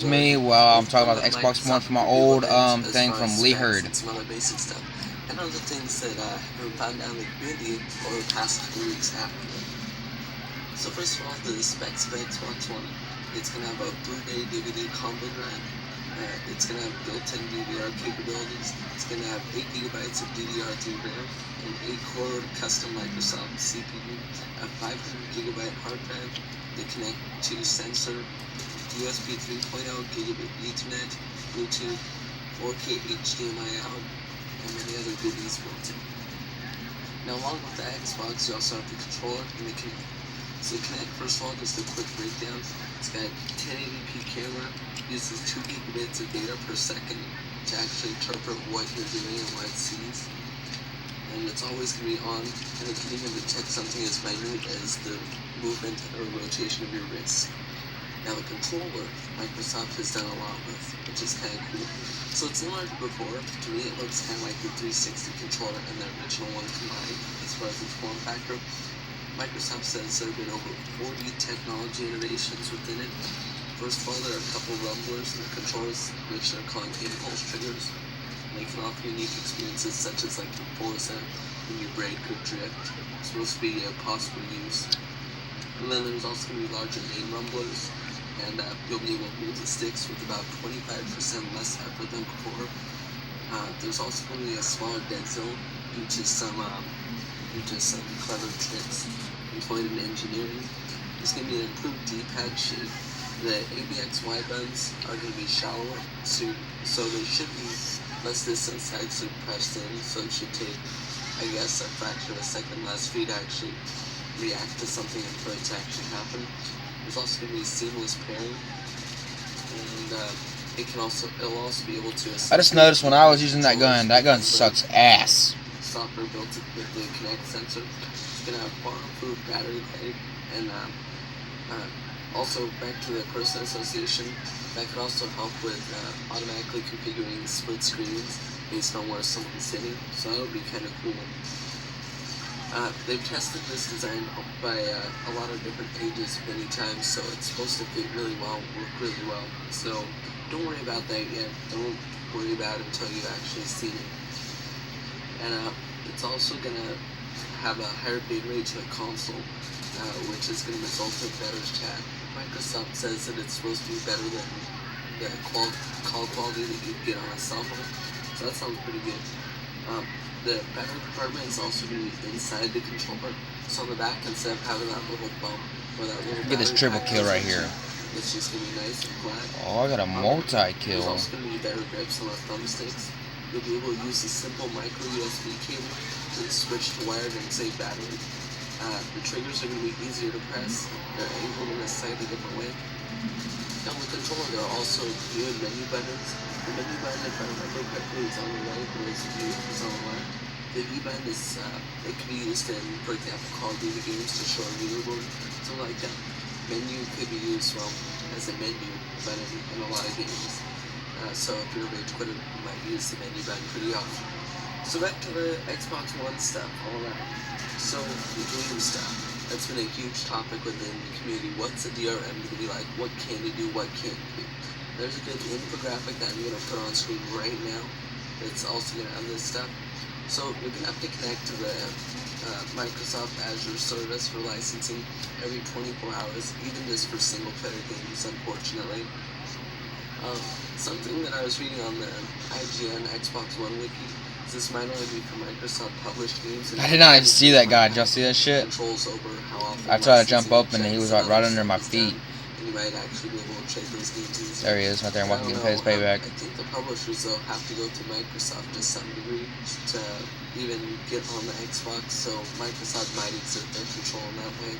Me, well, I'm talking about the Xbox One from my old thing from Lee Hurd. And some other basic stuff. And other things that have been found out in the community over the past couple weeks after. So first of all, the specs of Xbox One. It's going to have a Blu-ray DVD combo drive. It's going to have built-in DVR capabilities. It's going to have 8 gigabytes of DDR3 RAM, an 8-core custom Microsoft CPU, a 500 gigabyte hard drive, the connect to sensor, USB 3.0, gigabit Ethernet, Bluetooth, 4K HDMI out, and many other goodies built in. Now along with the Xbox, you also have the controller and the Kinect. So the Kinect, first of all, just a quick breakdown. It's got 1080p camera, uses 2 gigabits of data per second to actually interpret what you're doing and what it sees. And it's always going to be on, and it can even detect something as minute as the movement or rotation of your wrist. Now the controller, Microsoft has done a lot with, which is kind of cool. So it's similar to before. To me, it looks kind of like the 360 controller and the original one combined as far as its form factor. Microsoft says there have been over 40 technology innovations within it. First of all, there are a couple rumblers in the controls, which they're calling impulse triggers. They can offer unique experiences such as like in Forza, when you brake or drift. It's supposed to be a possible use. And then there's also going to be larger main rumblers, and you'll be able to move the sticks with about 25% less effort than before. There's also going to be a smaller dead zone due to some clever tricks employed in engineering. There's going to be an improved D-pad shape. The ABXY buttons are going to be shallower, so there should be less distance to actually press in, so it should take, I guess, a fraction of a second less for you to actually react to something and for it to actually happen. There's also going to be seamless pairing, and it'll also be able to. I just noticed when I was using that gun sucks ass. Software built with the Kinect sensor. It's going to have far improved battery life, and also back to the person association, that could also help with automatically configuring split screens based on where someone's sitting, so that would be kind of cool. They've tested this design by a lot of different ages many times, so it's supposed to fit really well, work really well. So don't worry about that yet. Don't worry about it until you've actually seen it. And it's also going to have a higher bitrate to the console, which is going to result in better chat. Microsoft says that it's supposed to be better than the call quality that you get on a cell phone, so that sounds pretty good. The battery compartment is also going to be inside the controller, so on the back, instead of having that little bump or that little get this triple kill right here. It's just going to be nice and flat. Oh, I got a multi-kill. There's also going to be better grips on the thumbsticks. You'll be able to use a simple micro USB cable to switch to wired and save battery. The triggers are going to be easier to press. They're angled in a slightly different way. Now with the controller, there are also new menu buttons. The menu button, if I remember correctly, is on the right, whereas the view is on the left. The V button is, it can be used in, for example, Call of Duty games to show a leaderboard, something like that. Menu could be used, well, as a menu button in a lot of games. So if you're a rage quitter, you might use the menu button pretty often. So back to the Xbox One stuff, alright. So the game stuff, that's been a huge topic within the community. What's the DRM going to be like? What can it do? What can't it do? There's a good infographic that I'm going to put on screen right now that's also going to have this stuff. So you're going to have to connect to the Microsoft Azure service for licensing every 24 hours, even just for single-player games, unfortunately. Something that I was reading on the IGN Xbox One wiki is this might only be for Microsoft published games. I did not even see that guy. Did y'all see that shit? Controls over how often I tried to jump up and he was like right under my feet. And you might actually be able to trade those games easily. There he is, right there, walking to pay his payback. I think the publishers, though, have to go to Microsoft to some degree to even get on the Xbox, so Microsoft might exert their control in that way.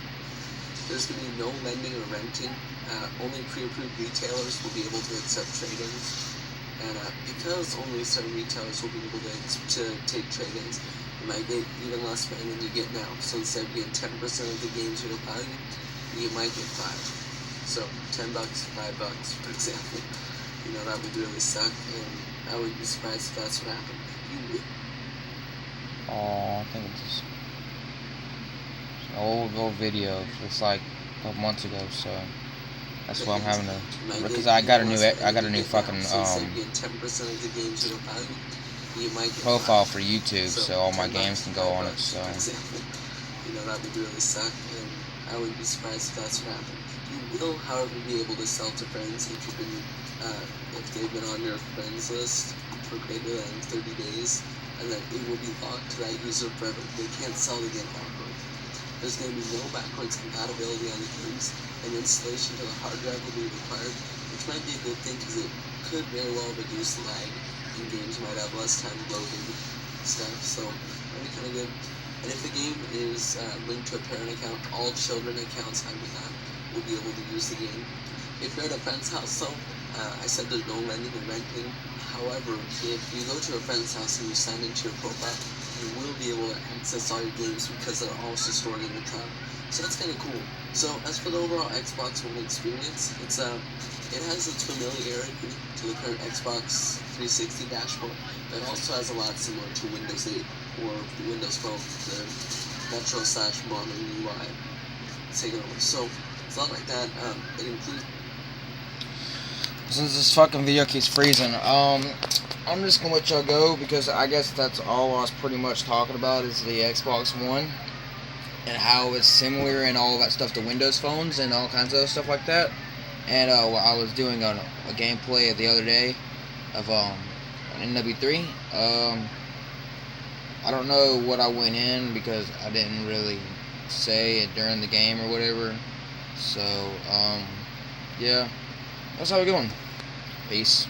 There's going to be no lending or renting. Only pre-approved retailers will be able to accept trade-ins. And because only certain retailers will be able to take trade-ins, you might get even less money than you get now. So instead of getting 10% of the games you're valued, you might get 5. So $10, $5, for example. You know, that would really suck, and I would be surprised if that's what happened. You would. Oh, I think it's an old video. It's like a couple months ago, so That's why I'm having to, My because game I got a was new fucking so say you get 10% of the games you have, you might get profile 5. for YouTube, so all my games can go on it. So for example, that would really suck, and I wouldn't be surprised if that's what happened. You will, however, be able to sell to friends if you've been, if they've been on your friends list for greater than 30 days, and then it will be locked to that user forever. They can't sell it again onward. There's going to be no backwards compatibility on the games, and installation to the hard drive will be required, which might be a good thing because it could very well reduce lag, and games might have less time loading stuff, so that'd be kind of good. And if the game is linked to a parent account, all children accounts under that will be able to use the game. If you're at a friend's house, though, I said there's no lending or renting. However, if you go to a friend's house and you sign into your profile, you will be able to access all your games because they're also stored in the cloud. So that's kind of cool. So as for the overall Xbox One experience, it has its familiarity to the current Xbox 360 dashboard, but it also has a lot similar to Windows 8 or Windows Phone, the Metro/modern UI taken over. So it's a lot like that. It includes. since this fucking video keeps freezing, I'm just gonna let y'all go because I guess that's all I was pretty much talking about is the Xbox One and how it's similar and all that stuff to Windows phones and all kinds of stuff like that. And I was doing a gameplay the other day of an NW3. I don't know what I went in because I didn't really say it during the game or whatever. So yeah, that's how we're going. Peace.